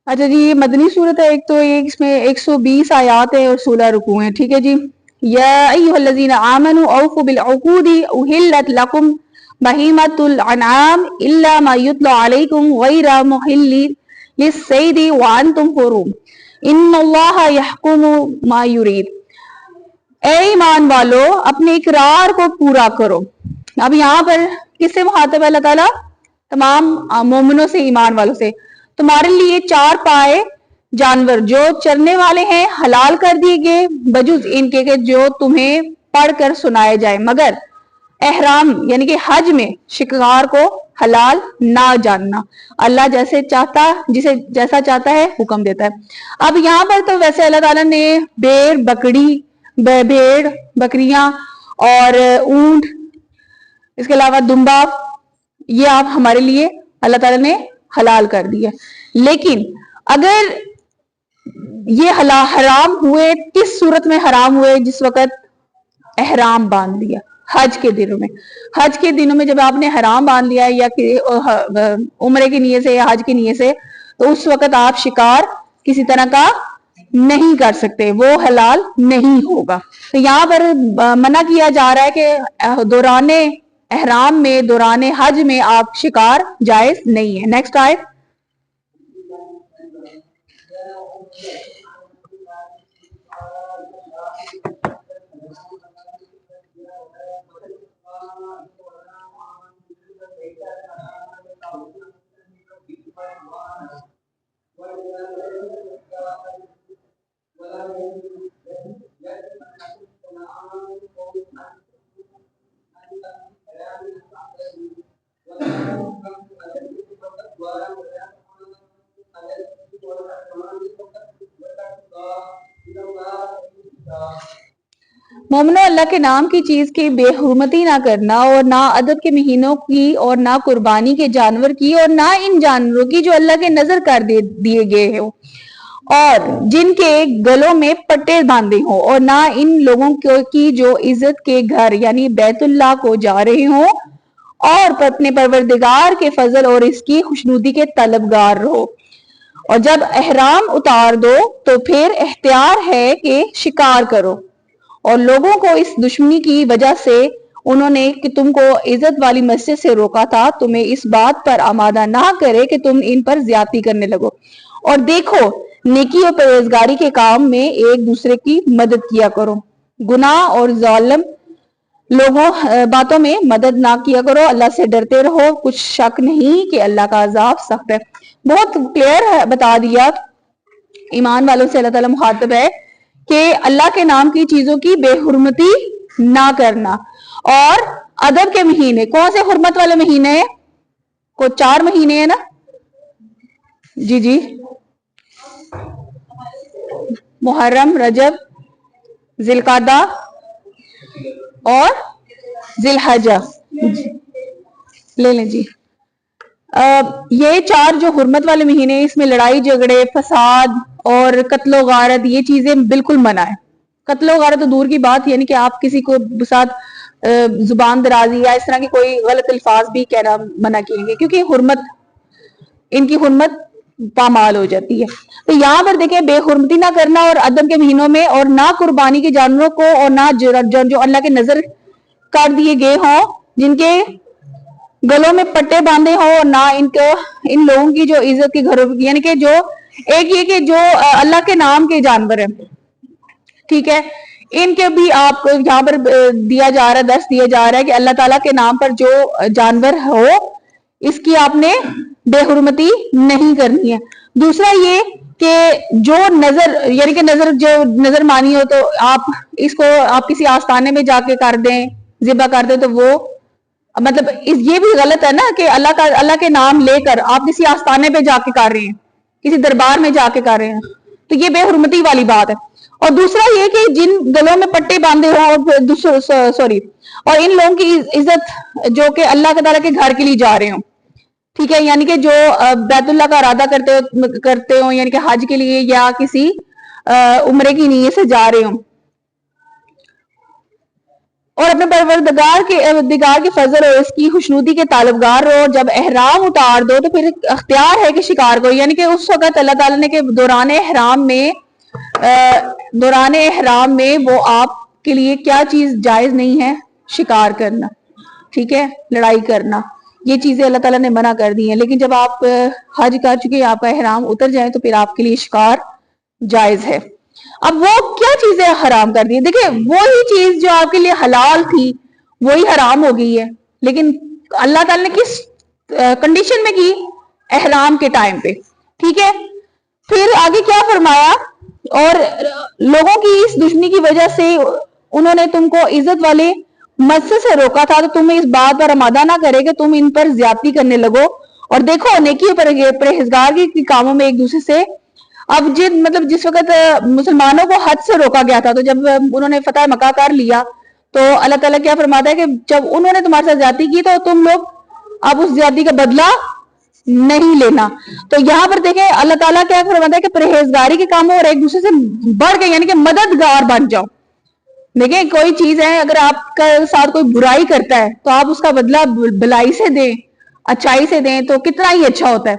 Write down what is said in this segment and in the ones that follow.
اچھا جی، یہ مدنی صورت ہے. ایک تو اس میں 120 آیات ہے اور 16 رکوع ہیں. ٹھیک ہے جی. یا ایھا الذین آمنوا اوفوا بالعقود احلت لکم بہیمۃ الانعام الا ما یتلی علیکم غیر محلی للصید وانتم حرم ان اللہ یحکم ما یرید. اے ایمان والو، اپنے اقرار کو پورا کرو. اب یہاں پر کس سے مخاطب ہے اللہ تعالیٰ؟ تمام مومنوں سے، ایمان والوں سے. تمہارے لیے 4 پائے جانور جو چرنے والے ہیں حلال کر دیے گئے، بجز ان کے کہ جو تمہیں پڑھ کر سنائے جائے، مگر احرام یعنی کہ حج میں شکار کو حلال نہ جاننا. اللہ جیسا چاہتا ہے حکم دیتا ہے. اب یہاں پر تو ویسے اللہ تعالیٰ نے بھیڑ بکریاں اور اونٹ، اس کے علاوہ دمبا، یہ آپ ہمارے لیے اللہ تعالیٰ نے حلال کر دیا. لیکن اگر یہ حرام ہوئے، کس صورت میں حرام ہوئے؟ جس وقت احرام باندھ لیا حج کے دنوں میں. حج کے دنوں میں جب آپ نے حرام باندھ لیا یا عمرے کی نیت سے یا حج کی نیت سے، تو اس وقت آپ شکار کسی طرح کا نہیں کر سکتے، وہ حلال نہیں ہوگا. تو یہاں پر منع کیا جا رہا ہے کہ دوران احرام میں، دوران حج میں آپ شکار جائز نہیں ہے. نیکسٹ آیت. مومنو، اللہ کے نام کی چیز کی بے حرمتی نہ کرنا، اور نہ عدد کے مہینوں کی، اور نہ قربانی کے جانور کی، اور نہ ان جانوروں کی جو اللہ کے نذر کر دیے گئے ہوں اور جن کے گلوں میں پٹے باندھے ہوں، اور نہ ان لوگوں کی جو عزت کے گھر یعنی بیت اللہ کو جا رہے ہوں اور اپنے پروردگار کے فضل اور اس کی خوشنودی کے طلبگار رہو. اور جب احرام اتار دو تو پھر اختیار ہے کہ شکار کرو. اور لوگوں کو اس دشمنی کی وجہ سے انہوں نے کہ تم کو عزت والی مسجد سے روکا تھا، تمہیں اس بات پر آمادہ نہ کرے کہ تم ان پر زیادتی کرنے لگو. اور دیکھو، نیکی اور پرہیزگاری کے کام میں ایک دوسرے کی مدد کیا کرو. گناہ اور ظالم لوگوں باتوں میں مدد نہ کیا کرو. اللہ سے ڈرتے رہو، کچھ شک نہیں کہ اللہ کا عذاب سخت ہے. بہت کلیئر بتا دیا. ایمان والوں سے اللہ تعالیٰ مخاطب ہے کہ اللہ کے نام کی چیزوں کی بے حرمتی نہ کرنا. اور ادب کے مہینے کون سے حرمت والے مہینے ہیں؟ کو 4 مہینے ہیں نا جی محرم، رجب، ذی القعدہ اور ذی الحجہ. لے لیں جی. یہ 4 جو حرمت والے مہینے ہیں، اس میں لڑائی جھگڑے، فساد اور قتل و غارت، یہ چیزیں بالکل منع ہے. قتل و غارت تو دور کی بات، یعنی کہ آپ کسی کو ساتھ زبان درازی یا اس طرح کی کوئی غلط الفاظ بھی کہنا منع کیے گے، کیونکہ ان کی حرمت پامال ہو جاتی ہے. تو یہاں پر دیکھیں، بے حرمتی نہ کرنا اور عدم کے مہینوں میں، اور نہ قربانی کے جانوروں کو، اور نہ جو اللہ کے نظر کر دیے گئے ہوں، جن کے گلوں میں پٹے باندھے ہوں، اور نہ ان لوگوں کی جو عزت کے گھروں، یعنی کہ جو ایک یہ کہ جو اللہ کے نام کے جانور ہیں، ٹھیک ہے، ان کے بھی آپ کو یہاں پر دیا جا رہا ہے، درس دیا جا رہا ہے کہ اللہ تعالیٰ کے نام پر جو جانور ہو، اس کی آپ نے بے حرمتی نہیں کرنی ہے. دوسرا یہ کہ جو نظر یعنی کہ نظر مانی ہو، تو آپ اس کو آپ کسی آستانے میں جا کے کر دیں، ذبح کر دیں، تو وہ مطلب یہ بھی غلط ہے نا کہ اللہ کے نام لے کر آپ کسی آستانے پہ جا کے کر رہے ہیں، کسی دربار میں جا کے کر رہے ہیں، تو یہ بے حرمتی والی بات ہے. اور دوسرا یہ کہ جن گلوں میں پٹے باندھے ہوں اور ان لوگوں کی عزت جو کہ اللہ تعالیٰ کے گھر کے لیے جا رہے ہوں، ٹھیک ہے، یعنی کہ جو بیت اللہ کا ارادہ کرتے ہوں، یعنی کہ حج کے لیے یا کسی عمرے کی نیت سے جا رہے ہوں، اور اپنے پروردگار کے فضل اور اس کی خوشنودی کے طالبگار رہو. جب احرام اتار دو تو پھر اختیار ہے کہ شکار کرو، یعنی کہ اس وقت اللہ تعالیٰ نے کہ دوران احرام میں وہ آپ کے لیے کیا چیز جائز نہیں ہے، شکار کرنا، ٹھیک ہے، لڑائی کرنا، یہ چیزیں اللہ تعالیٰ نے منع کر دی ہیں. لیکن جب آپ حج کر چکے، آپ کا احرام اتر جائیں تو پھر آپ کے لیے شکار جائز ہے. اب وہ کیا چیزیں حرام کر دی ہیں؟ دیکھیں، وہی چیز جو آپ کے لیے حلال تھی وہی حرام ہو گئی ہے، لیکن اللہ تعالیٰ نے کس کنڈیشن میں کی؟ احرام کے ٹائم پہ، ٹھیک ہے. پھر آگے کیا فرمایا؟ اور لوگوں کی اس دشمنی کی وجہ سے انہوں نے تم کو عزت والے مسجد سے روکا تھا، تو تمہیں اس بات پر آمادہ نہ کرے کہ تم ان پر زیادتی کرنے لگو. اور دیکھو، نیکی پر پرہیزگار کی کاموں میں ایک دوسرے سے. اب جس وقت مسلمانوں کو حج سے روکا گیا تھا، تو جب انہوں نے فتح مکہ کر لیا تو اللہ تعالیٰ کیا فرماتا ہے کہ جب انہوں نے تمہارے ساتھ زیادتی کی تو تم لوگ اب اس زیادتی کا بدلہ نہیں لینا. تو یہاں پر دیکھیں اللہ تعالیٰ کیا فرماتا ہے کہ پرہیزگاری کے کاموں اور ایک دوسرے سے بڑھ کے، یعنی کہ مددگار بن جاؤ. دیکھیں، کوئی چیز ہے، اگر آپ کا ساتھ کوئی برائی کرتا ہے تو آپ اس کا بدلہ بھلائی سے دیں، اچھائی سے دیں تو کتنا ہی اچھا ہوتا ہے.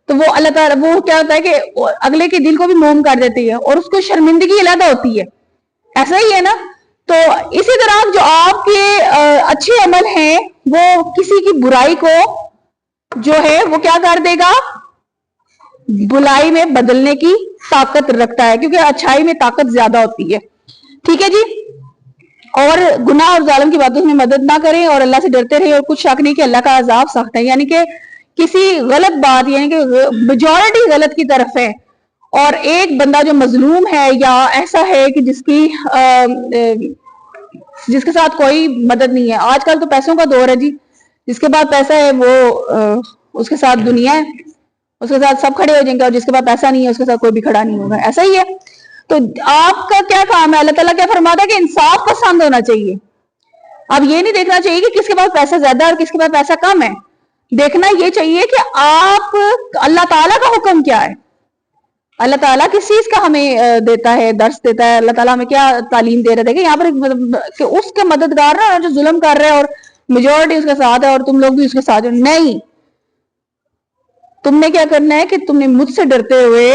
تو وہ اللہ تعالیٰ وہ کیا ہوتا ہے کہ اگلے کے دل کو بھی موم کر دیتی ہے اور اس کو شرمندگی علیحدہ ہوتی ہے. ایسا ہی ہے نا؟ تو اسی طرح جو آپ کے اچھے عمل ہیں وہ کسی کی برائی کو جو ہے وہ کیا کر دے گا؟ بلائی میں بدلنے کی طاقت رکھتا ہے، کیونکہ اچھائی میں طاقت زیادہ ہوتی ہے. ٹھیک ہے جی. اور گناہ اور ظالم کی باتوں میں مدد نہ کریں اور اللہ سے ڈرتے رہے، اور کچھ شک نہیں کہ اللہ کا عذاب سخت ہے. یعنی کہ کسی غلط بات، یعنی کہ میجورٹی غلط کی طرف ہے، اور ایک بندہ جو مظلوم ہے یا ایسا ہے کہ جس کے ساتھ کوئی مدد نہیں ہے. آج کل تو پیسوں کا دور ہے جی، جس کے پاس پیسہ ہے وہ اس کے ساتھ دنیا ہے، اس کے ساتھ سب کھڑے ہو جائیں گے، اور جس کے پاس پیسہ نہیں ہے اس کے ساتھ کوئی بھی کھڑا نہیں ہوگا. ایسا ہی ہے. تو آپ کا کیا کام ہے؟ اللہ تعالیٰ کیا فرماتا ہے کہ انصاف پسند ہونا چاہیے. اب یہ نہیں دیکھنا چاہیے کہ کس کے پاس پیسہ زیادہ ہے اور کس کے پاس پیسہ کم ہے. دیکھنا یہ چاہیے کہ آپ اللہ تعالیٰ کا حکم کیا ہے، اللہ تعالیٰ کس چیز کا ہمیں دیتا ہے، درس دیتا ہے، اللہ تعالیٰ ہمیں کیا تعلیم دے رہے تھے کہ یہاں پر کہ اس کے مددگار نا جو ظلم کر رہے ہیں اور میجورٹی اس کے ساتھ ہے اور تم لوگ بھی اس کے ساتھ نہیں. تم نے کیا کرنا ہے کہ تم نے مجھ سے ڈرتے ہوئے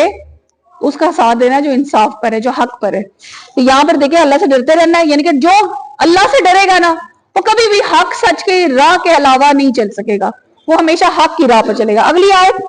اس کا ساتھ دینا جو انصاف پر ہے، جو حق پر ہے. تو یہاں پر دیکھیں اللہ سے ڈرتے رہنا ہے، یعنی کہ جو اللہ سے ڈرے گا نا وہ کبھی بھی حق سچ کی راہ کے علاوہ نہیں چل سکے گا، وہ ہمیشہ حق کی راہ پر چلے گا. اگلی آیت